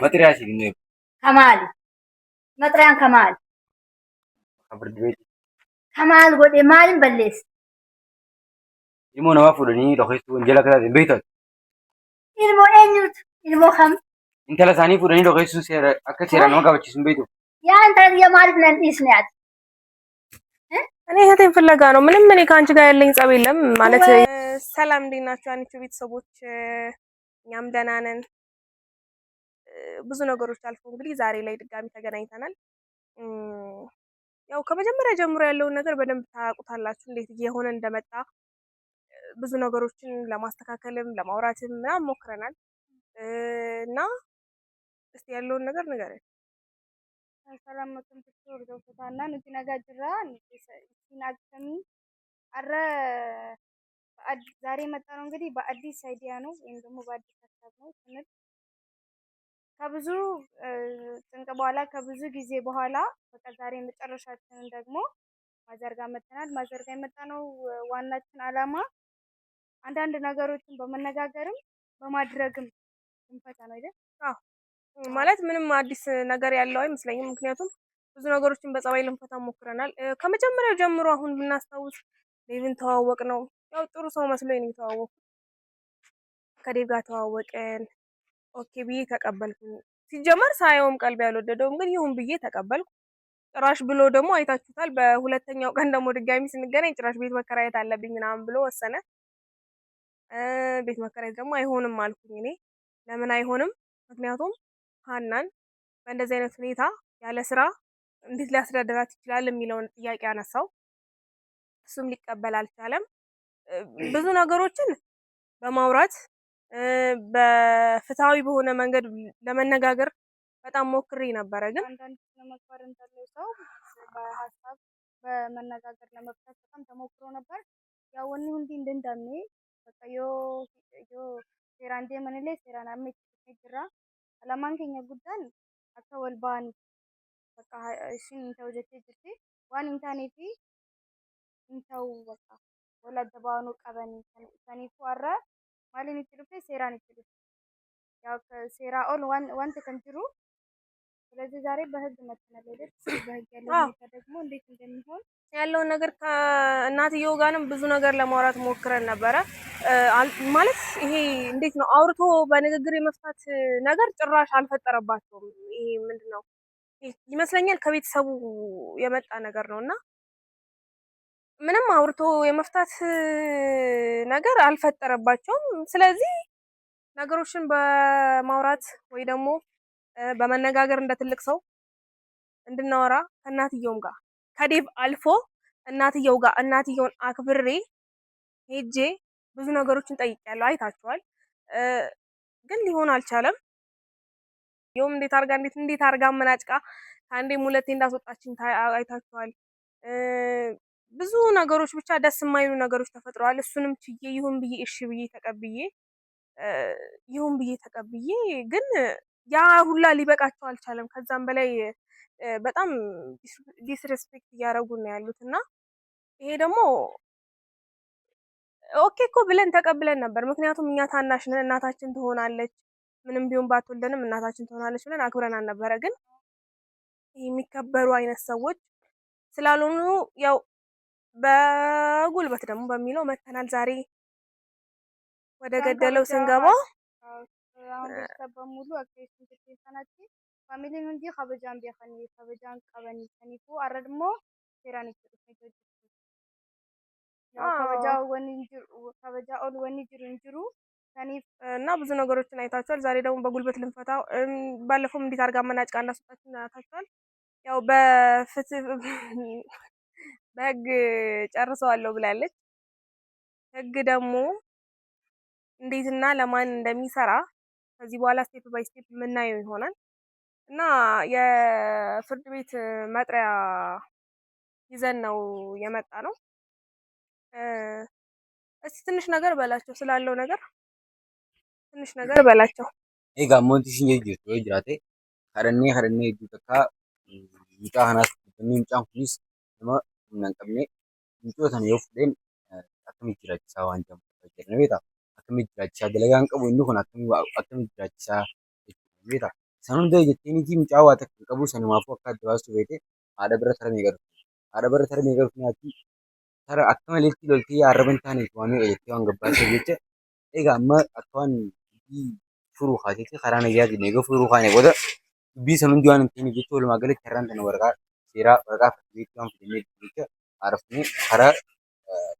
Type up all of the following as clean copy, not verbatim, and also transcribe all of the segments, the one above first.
مطريا شيء كمال مطريان كمال خبر دويت كمال قولي مال بلس يمو نوافلني لخيت ونجلا كذا بيتك إلمو إنيوت إلمو خم انت لا ثاني فلاني لخيت سير اكثر انا ما قبل بيتو يا أنت يا مالتنا إسناد እኔ እህቴን ፍለጋ ነው። ምንም እኔ ከአንቺ ጋር ያለኝ ጸብ የለም ማለት። ሰላም እንዴት ናችሁ? አንቺ ቤተሰቦች፣ እኛም ደህና ነን። ብዙ ነገሮች አልፎ እንግዲህ ዛሬ ላይ ድጋሚ ተገናኝተናል። ያው ከመጀመሪያ ጀምሮ ያለውን ነገር በደንብ ታውቁታላችሁ፣ እንዴት እየሆነ እንደመጣ ብዙ ነገሮችን ለማስተካከልም ለማውራትም ምናምን ሞክረናል እና እስቲ ያለውን ነገር ንገረኝ። ሰላም መጥቶ ወርዶ ፈታና ንቲ ነጋ ጅራ ንቲ ሲናክተሚ አረ ዛሬ መጣ ነው እንግዲህ በአዲስ አይዲያ ነው ወይም ደግሞ በአዲስ ሀሳብ ነው ትምህርት ከብዙ ጭንቅ በኋላ ከብዙ ጊዜ በኋላ በቃ ዛሬ መጨረሻችንን ደግሞ ማዘርጋ መተናል። ማዘርጋ የመጣ ነው ዋናችን አላማ አንዳንድ ነገሮችን በመነጋገርም በማድረግም እንፈታ ነው አይደል? አዎ ማለት ምንም አዲስ ነገር ያለው አይመስለኝም። ምክንያቱም ብዙ ነገሮችን በጸባይ ልንፈታ ሞክረናል። ከመጀመሪያው ጀምሮ አሁን ብናስታውስ ዴቭን ተዋወቅ ነው። ያው ጥሩ ሰው መስሎኝ ነው የተዋወቅኩት። ከዴቭ ጋር ተዋወቀን። ኦኬ ብዬ ተቀበልኩ። ሲጀመር ሳየውም ቀልብ ያልወደደውም ግን ይሁን ብዬ ተቀበልኩ። ጭራሽ ብሎ ደግሞ አይታችሁታል። በሁለተኛው ቀን ደግሞ ድጋሚ ስንገናኝ ጭራሽ ቤት መከራየት አለብኝ ምናምን ብሎ ወሰነ። ቤት መከራየት ደግሞ አይሆንም አልኩኝ እኔ። ለምን አይሆንም? ምክንያቱም ሀናን በእንደዚህ አይነት ሁኔታ ያለ ስራ እንዴት ሊያስተዳድራት ይችላል የሚለውን ጥያቄ አነሳው። እሱም ሊቀበል አልቻለም። ብዙ ነገሮችን በማውራት በፍትሃዊ በሆነ መንገድ ለመነጋገር በጣም ሞክሬ ነበረ። ግን አንዳንድ ለመግባር እንዳለው ሰው በሀሳብ በመነጋገር ለመፍታት በጣም ተሞክሮ ነበር። ያው ወኒ ሁንዲ እንደንዳሜ በቃ ዮ ሴራንዴ መንሌ ሴራናሜ ጅራ አላማን ከኛ ጉዳን አካ ወልባን በቃ እሺን እንተው ጀቴ ጅርቲ ዋን ኢንተርኔቲ እንተው በቃ ወላደ ባኑ ቀበኒ ሰኒፉ አረ ማሊን ይችላል ሴራን ይችላል ያው ሴራ ኦል ዋንት ከንጅሩ ስለዚህ ዛሬ በህግ መተናል አይደል? በህግ ያለው ሁኔታ ደግሞ እንዴት እንደሚሆን ያለውን ነገር ከእናትየው ጋርም ብዙ ነገር ለማውራት ሞክረን ነበረ። ማለት ይሄ እንዴት ነው አውርቶ በንግግር የመፍታት ነገር ጭራሽ አልፈጠረባቸውም። ይሄ ምንድነው ይመስለኛል ከቤተሰቡ የመጣ ነገር ነውና ምንም አውርቶ የመፍታት ነገር አልፈጠረባቸውም። ስለዚህ ነገሮችን በማውራት ወይ ደግሞ በመነጋገር እንደ ትልቅ ሰው እንድናወራ ከእናትየውም ጋር ከዴቭ አልፎ እናትየው ጋር እናትየውን አክብሬ ሄጄ ብዙ ነገሮችን ጠይቄያለሁ። አይታችኋል። ግን ሊሆን አልቻለም። ይኸውም እንዴት አርጋ መናጭቃ ከአንዴም ሁለቴ እንዳስወጣችኝ አይታችኋል። ብዙ ነገሮች ብቻ ደስ የማይሉ ነገሮች ተፈጥረዋል። እሱንም ችዬ ይሁን ብዬ እሺ ብዬ ተቀብዬ ግን ያ ሁላ ሊበቃቸው አልቻለም። ከዛም በላይ በጣም ዲስሬስፔክት እያደረጉ ነው ያሉት እና ይሄ ደግሞ ኦኬ እኮ ብለን ተቀብለን ነበር። ምክንያቱም እኛ ታናሽ ነን፣ እናታችን ትሆናለች፣ ምንም ቢሆን ባትወልደንም እናታችን ትሆናለች ብለን አክብረናል ነበረ። ግን የሚከበሩ አይነት ሰዎች ስላልሆኑ ያው በጉልበት ደግሞ በሚለው መተናል። ዛሬ ወደ ገደለው ስንገባ አሁን ቤተሰብ በሙሉ አክቲቪቲ ተሰናች ፋሚሊ ነው እንጂ ከበጃን ቢያኸኒ ከበጃን ቀበኒ ከኒፉ አረ ደግሞ ሴራን ይችላል ከበጃ ኦል ወኒ ጅሩ ከኒፍ እና ብዙ ነገሮችን አይታችኋል። ዛሬ ደግሞ በጉልበት ልንፈታው ባለፈውም እንዴት አድርጋ መናጭቃ እንዳስወጣችን አይታችኋል። ያው በፍትህ በህግ ጨርሰዋለሁ ብላለች። ህግ ደግሞ እንዴትና ለማን እንደሚሰራ ከዚህ በኋላ ስቴፕ ባይ ስቴፕ የምናየው ይሆናል እና የፍርድ ቤት መጥሪያ ይዘን ነው የመጣ ነው። እስቲ ትንሽ ነገር በላቸው ስላለው ነገር ትንሽ ነገር በላቸው። ጋሞንቲ ሲንጀጅ ጅራቴ ከረኔ ዱተካ ይጣ ሀናስ ሚምጫን ኩኒስ ለማ እናንቀምኔ ይጮተን የውፍደን አከም ጅራቻ ዋንጀም ተጀነ ቤታ አከም ጅራቻ ደለጋን ቀቡ እንዱ ሆነ አከም ጅራቻ ቤታ Sanunda jetteeniti mucaa waa takka hin qabu sanumaafuu akka adda baastu beekte haadha bira taramee gartu. Haadha bira taramee gartu nyaatti tara akka maleetti loltee arraba hin taaneef waamee jettee waan gabbaaseef jecha egaa amma akka waan dubbii furuu kaasetti karaa nayyaatiin egaa furuu kaane booda dubbii sanundi waan hin teenyeef jecha walumaa galatti har'aan tana waraqaa seeraa waraqaa fakkiitti waan fidannee jecha haadha karaa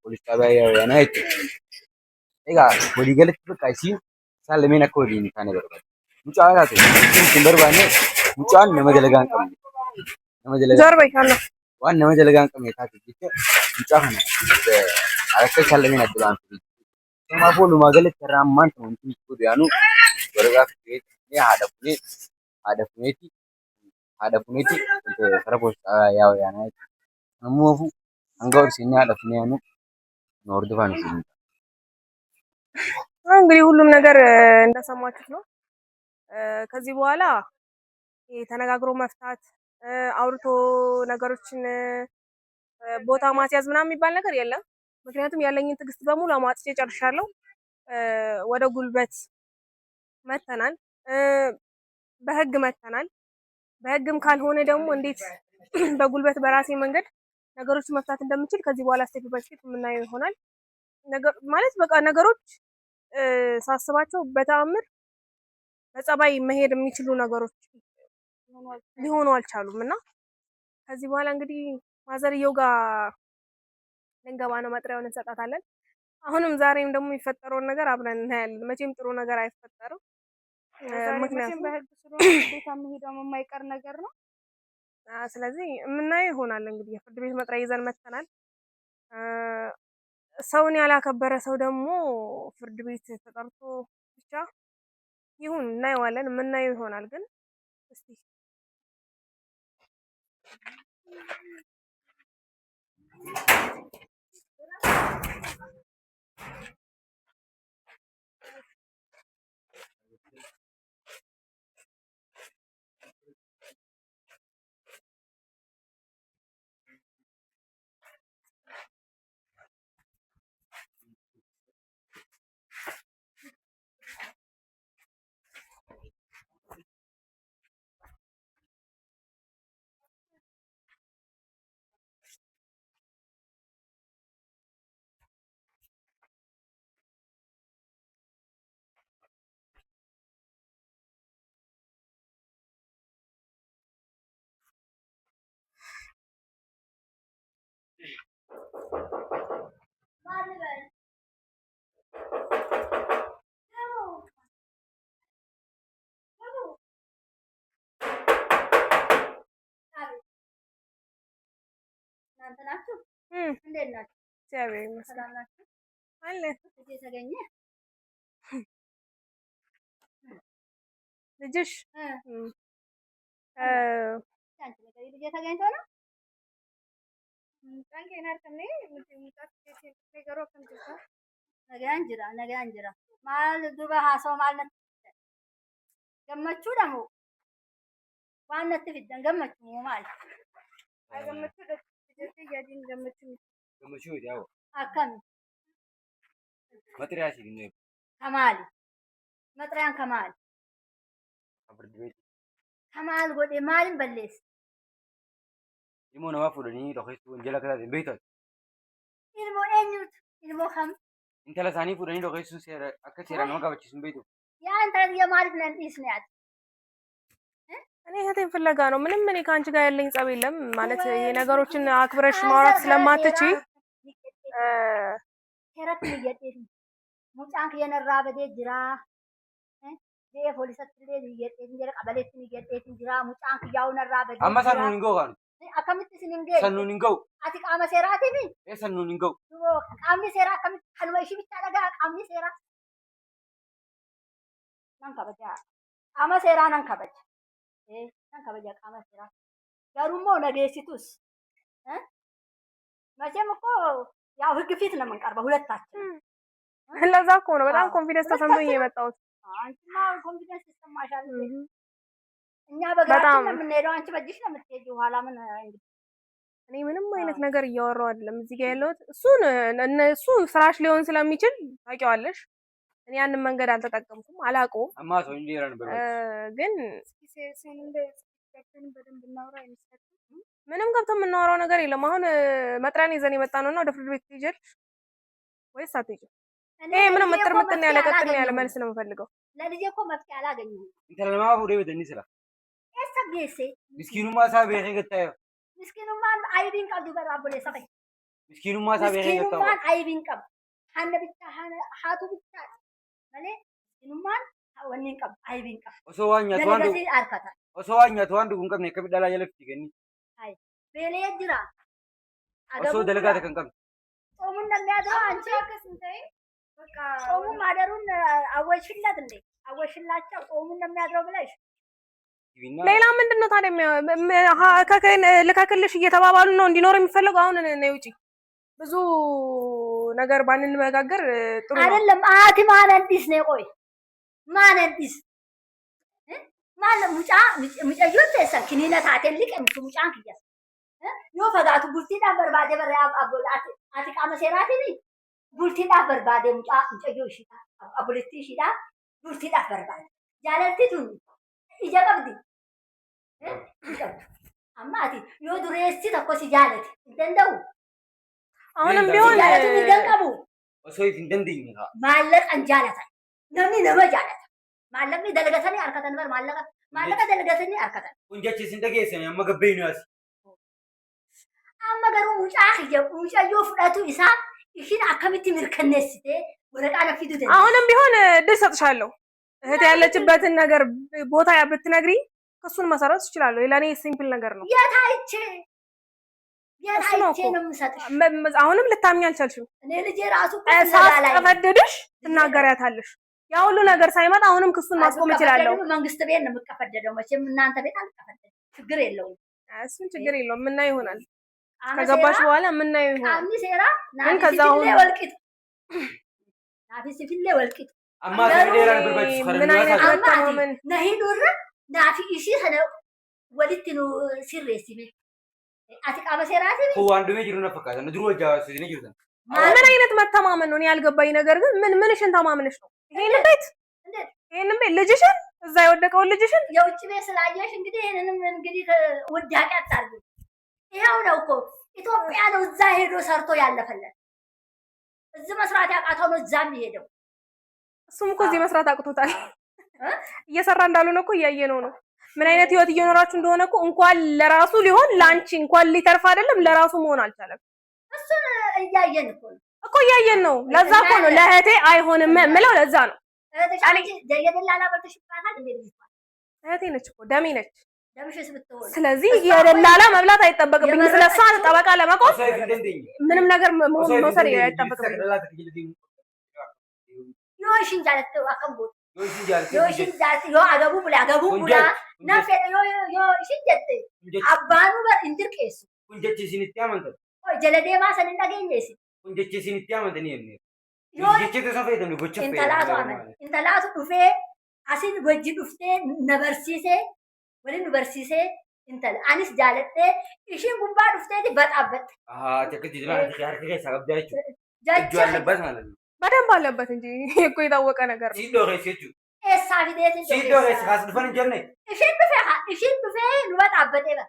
poolis xaabiyaa yaanaa jechuudha. Egaa waliigalatti bakka isaan lameen akka waliin hin taane barbaada. Mucaa laatu ittiin barbaanne mucaan nama dalagaa hin qabne. Nama dalagaa waan nama dalagaa hin qabne taate jecha mucaa kana akka isaan lameen adda ba'an fide. Kanaafuu walumaa galatti irraa ammaan kan wanti nuti godhu yaanu waraqaa fidee haadha funeeti karaa poostaa yaanaa jechuudha. Namoofuu hanga horsiisni haadha funee yaanu nu hordofaa nuti. እንግዲህ ሁሉም ነገር እንደሰማችሁት ነው። ከዚህ በኋላ ተነጋግሮ መፍታት አውርቶ ነገሮችን ቦታ ማስያዝ ምናምን የሚባል ነገር የለም። ምክንያቱም ያለኝን ትዕግስት በሙሉ አሟጥጬ ጨርሻለሁ። ወደ ጉልበት መተናል፣ በህግ መተናል። በህግም ካልሆነ ደግሞ እንዴት በጉልበት በራሴ መንገድ ነገሮችን መፍታት እንደምችል ከዚህ በኋላ ስቴፕ ባይ ስቴፕ የምናየው ይሆናል። ማለት በቃ ነገሮች ሳስባቸው በተአምር በጸባይ መሄድ የሚችሉ ነገሮች ሊሆኑ አልቻሉም እና ከዚህ በኋላ እንግዲህ ማዘርየው ጋር ልንገባ ነው። መጥሪያውን እንሰጣታለን። አሁንም ዛሬም ደግሞ የሚፈጠረውን ነገር አብረን እናያለን። መቼም ጥሩ ነገር አይፈጠርም። ምክንያቱም በህግ ስለሆነ ግዴታ መሄዷ የማይቀር ነገር ነው። ስለዚህ የምናየው ይሆናል። እንግዲህ የፍርድ ቤት መጥሪያ ይዘን መተናል። ሰውን ያላከበረ ሰው ደግሞ ፍርድ ቤት ተጠርቶ ብቻ ይሁን እናየዋለን። የምናየው ይሆናል። ግን እስቲ እንዴት ናችሁ? እግዚአብሔር ይመስገን አለ የተገኘ ልጅሽ አንቺ ልጅ ተገኝቶ ነው ነገ አንጅራ ማል ዱባ ሀሰው ማለት ገመቹ ደግሞ ዋነት ፊደን ገመቹ ማለት ገመቹ ያዲን ገመቹ ያው አከም መጥሪያ ሲግነ ከማል መጥሪያን ከማል ፍርድ ቤት ከማል ጎዴ ማልን በሌስ ilmoo namaa fuudhanii dhokeessuu wanjala akkasaatiin beektan. Ilmoo eenyuutu? Ilmoo kam? Intala isaanii fuudhanii dhokeessuu akka seeraan nama kabachiisu hin beektu. ያ እንትን የማለት ነን ይስናት እኔ እህቴን ፍለጋ ነው። ምንም እኔ ከአንቺ ጋር ያለኝ ጸብ የለም። ማለት ይሄ ነገሮችን አክብረሽ ማውራት ስለማትቺ ሄረት ይየጤት ሙጫንክ የነራ በዴ ጅራ ፖሊሰት ይየጤት እንጀራ ቀበሌት ይየጤት እንጀራ ሙጫንክ ያው ነራ በዴ አማሳኑ ንንገው ጋር akkamitti isin hin sannu ningaw ati qaama seeraati fi sannu ningaw qaamni seeraa akkamitti kanuma ishii bicha dhagaa qaamni seeraa nan kabaja qaama seeraa nan kabaja qaama seeraa garuu immoo nageessitus መቼም እኮ ያው ህግ ፊት ነው የምንቀርበው ሁለታችን። ለዛ እኮ ነው በጣም ኮንፊደንስ ተሰምቶኝ የመጣሁት። አንቺማ ኮንፊደንስ ይሰማሻል። እኛ በግራችን ነው የምንሄደው፣ አንቺ በእጅሽ ነው የምትሄጂው። ኋላ ምን እንግዲህ እኔ ምንም አይነት ነገር እያወራሁ አይደለም እዚህ ጋር ያለሁት። እሱ ስራሽ ሊሆን ስለሚችል ታውቂዋለሽ። እኔ ያንን መንገድ አልተጠቀምኩም አላውቀውም። አማቶ እንዲራ ነበር ግን ሲሴን እንደዚህ በደንብ እናውራ አይመስልም? ምንም ገብተን የምናወራው ነገር የለም። አሁን መጥሪያን ይዘን የመጣ ነውና ወደ ፍርድ ቤት ትሄጃለሽ ወይስ አትሄጂም? ይሄ ምንም ምጥርምጥና ያለ ቀጥና ያለ መልስ ነው የምፈልገው። ለልጄ እኮ መፍትሄ አላገኘሁም። እንተለማ ወደ ቤት እንስራ ኤሰጌሴ ምስኪኑማ ሳቤ ገታዩ ምስኪኑማ አይቢን ቀብዱ በራቦሌ ሰፈይ ምስኪኑማ ሳቤ ገታዩ ምስኪኑማ አይቢን ቀብ ሀነ ብቻ ሀቱ ብቻ ማለ ምስኪኑማ ወኒን ቀብ አይቢን ቀብ ኦሶዋኛ ተዋንዱ አርከታ ኦሶዋኛ ተዋንዱ ጉንቀም ነው ከብዳላ የለፍት ይገኒ አይ ቤሌ ጅራ ኦሶ ደለጋ ተከንቀም ጾሙን እንደሚያድረው አንቺ ከስንታይ በቃ ጾሙ ማደሩን አወሽለት እንዴ አወሽላቸው ጾሙን እንደሚያድረው ብለሽ ሌላ ምንድነው ታዲያ ከከን ልካክልሽ እየተባባሉ ነው እንዲኖር የሚፈልገው። አሁን ነው ውጪ ብዙ ነገር ባንነጋገር ጥሩ ነው አይደለም። አቲ ማን አዲስ ነው ቆይ ማን አዲስ ማን ሙጫ ይወጣ ከኒና ታተልቅ ሙጫን ክያስ ዮ ፈጋቱ ቡልቲዳ በርባዴ በር አቦላት አቲ ቃመ ሴራቲኒ ቡልቲዳ በርባዴ ሙጫ ይሽታ አቦለቲ ይሽታ ቡልቲዳ በርባዴ ጃለቲቱን ይጀቀብዲ አማቲ ዮ ዱሬስቲ ተኮሲ ጃለት እንደው አሁንም ቢሆን ጃለቱ ይገንቀቡ ኦሶይት እንደንዲኝ ማለቅ አንጃለታ ነሚ ነመጃለታ ማለቅ ደለገተኒ አርከተን በር ማለቅ ደለገተኒ አርከተን ወንጀች ሲንደገሰ ያመገበይ ነው ያስ አመገሩ ሙጫዮ ፍዳቱ ኢሳ እሺን አከምቲ ምርከነስቴ ወረቃ ለፊቱ ደ አሁንም ቢሆን እድል ሰጥሻለሁ። እህት ያለችበትን ነገር ቦታ ብትነግሪኝ እሱን መሰረት ይችላል። ለኔ ሲምፕል ነገር ነው። የታይቼ ነው የምሰጥሽ። አሁንም ልታምኝ አልቻልሽም። እኔ ልጄ ራሱ ተፈደድሽ ትናገሪያታለሽ። ያ ሁሉ ነገር ሳይመጣ አሁንም ክሱን ማስቆም እችላለሁ። መንግስት ቤት ነው የምትቀፈደደው። መቼም እናንተ ቤት አልቀፈደደም። ችግር የለውም። እሱን ችግር የለውም። ምናየው ይሆናል። ከገባሽ በኋላ ምናየው ይሆናል። አሚ ሴራ ግን ከዛው ወልቂት ናፊ ሲፊሌ ወልቂት አማ ተደራን በርባጭ ምን አይነት መተማመን ነሂ ዱር ናፊ እሺ ሆነ ወልት ነው ሲሬሲ አቲ ቃመ ሴራቲ ሆ አንዱ ሜጅሩ ነው ፈቃደ ነው ድሮ ጃዋስ ነው ይርታ ምን አይነት መተማመን ነው? እኔ ያልገባኝ ነገር ግን ምንሽን ተማምነሽ ነው ይሄንን ቤት ልጅሽን እዛ የወደቀውን ልጅሽን የውጭ ቤት ስላየሽ እንግዲህ ይሄንንም እንግዲህ ውዳቂ አታርጉ። ይሄው ነው እኮ ኢትዮጵያ ነው እዛ ሄዶ ሰርቶ ያለፈለት። እዚህ መስራት ያቃተው ነው እዛም ይሄደው። እሱም እኮ እዚህ መስራት አቅቶታል። እየሰራ እንዳልሆነ እኮ እያየነው ነው። ምን አይነት ህይወት እየኖራችሁ እንደሆነ እኮ እንኳን ለራሱ ሊሆን ላንቺ እንኳን ሊተርፍ አይደለም ለራሱ መሆን አልቻለም። እሱን እያየን እኮ እያየን ነው። ለዛ እኮ ነው ለእህቴ አይሆንም የምለው ለዛ ነው። የደላላ በልተሽባታል እንዴ? እህቴ ነች እኮ ደሜ ነች። ደምሽስ ብትሆን ስለዚህ የደላላ መብላት አይጠበቅብኝም። ስለሷ ጠበቃ ለመቆም ምንም ነገር መውሰድ አይጠበቅብኝም። ዮሽን ጃለት አከምቦት ዮሽን ጃለት ዮ አገቡ ብላ ነፈ ዮሽን ጀት አባኑ በር እንድርቄስ ኩንጀች ሲንቲያ መንተ ጀለዴማ ሰን እንዳገኘስ ኩንጀች ሲንቲያ መንተ ነው intalaatu dhufee asin wajji dhuftee na barsiisee waliin nu barsiisee intala anis jaaladhee ishiin gubbaa dhufteeti baxaabbatte. Akkatti jira harka keessaa qabdaa jechuudha. Ijoo aለበት ማለት ነው። በደንብ አለበት እንጂ እኮ የታወቀ ነገር ነው። ሲዶ ሬሴቹ ኤሳ ፊዴት ሲዶ ሬስ ካስድፈን ጀርኔ ishiin dhufee nu baxaabbatee bara.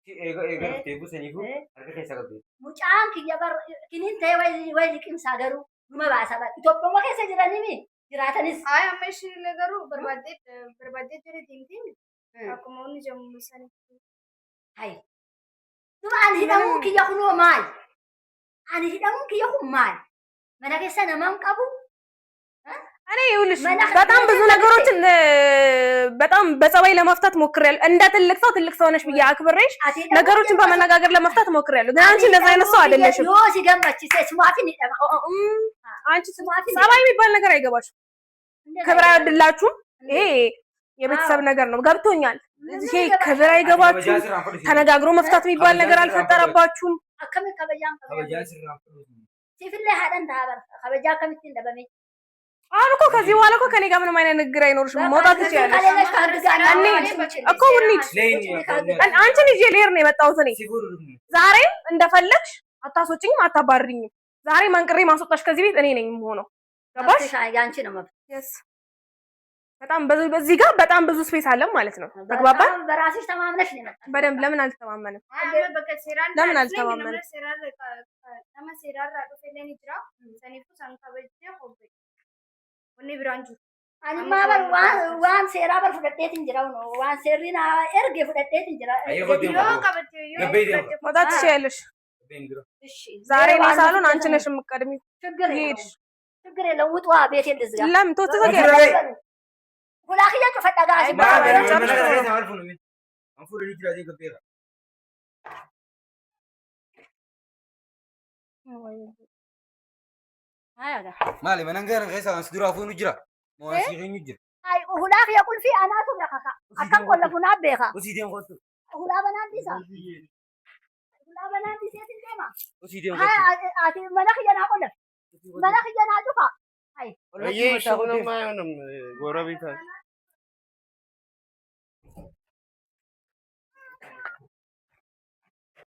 Eegartee busaniif harka keessaa qabdee. Mucaan kiyya bar kiniin ta'e wayi liqimsaa garuu Guma baasa ba Itoophiyaa keessa jiranii jiraatanis ay amma ishee garuu barbaadee jira diimtiin akkuma inni jedhamu sanitti hay duba ani hidhamuun kiyya kunoo maal ani hidhamuun kiyya kun maal mana keessa namaan qabu እኔ ይኸውልሽ በጣም ብዙ ነገሮችን በጣም በጸባይ ለመፍታት ሞክሬያለሁ። እንደ ትልቅ ሰው ነሽ ብዬ አክብሬሽ ነገሮችን በመነጋገር ለመፍታት ሞክሬያለሁ። ግን አንቺ እንደዛ አይነት ሰው አይደለሽም። ዮ ሲገመች ስማፊን ይደማ አንቺ ጸባይ የሚባል ነገር አይገባሽም። ክብር አይወድላችሁም። ይሄ የቤተሰብ ነገር ነው። ገብቶኛል። ይሄ ክብር አይገባችሁም። ተነጋግሮ መፍታት የሚባል ነገር አልፈጠረባችሁም። አከም ከበጃን ሲፍለ ሀደን ታበር ከበጃ ከምት እንደበመ አሁን እኮ ከዚህ በኋላ እኮ ከኔ ጋር ምንም አይነት ንግግር አይኖርሽም። መውጣት ትችያለሽ እኮ እንሂድ። አንቺን ይዤ ልሄድ ነው የመጣሁት እኔ። ዛሬም እንደፈለግሽ አታስወጪኝም፣ አታባርሪኝም። ዛሬ መንቅሬ ማስወጣሽ ከዚህ ቤት እኔ ነኝ የምሆነው። ገባሽ? ያንቺ ነው መብት የስ በጣም በዚህ ጋር በጣም ብዙ ስፔስ አለ ማለት ነው። ተግባባን። በራስሽ ተማምነሽ ነው የመጣሽው። በደንብ ለምን አልተማመንም? ለምን አልተማመንም? Anima bar waan seeraa bar fudhadheetiin jira waan seerriin erge fudhadheetiin jira. መውጣት ትችያለሽ። ዛሬ ነው ሳሎን አንቺ ነሽ የምትቀድሚው። ችግር የለውም ውጧ ቤቴን ልዝጋ። ለምን ትወጣለሽ? ሁላክያ ጩፈዳጋ Maali manangara keessa as dura fuunu jira. Moo asii keenyu jira. Ay hulaakiya kulfi anaatu beeka. Akkan kolla funaa beeka. Usii deemu kottu. Hulaa banaan isa. Hulaa banaan iseetin deema. Usii deemu Hay kottu. ati mana kiyya naa qolla. Mana kiyya naa dhufa. Hay. Ayyee shakunammaa yoonam goora bitaa.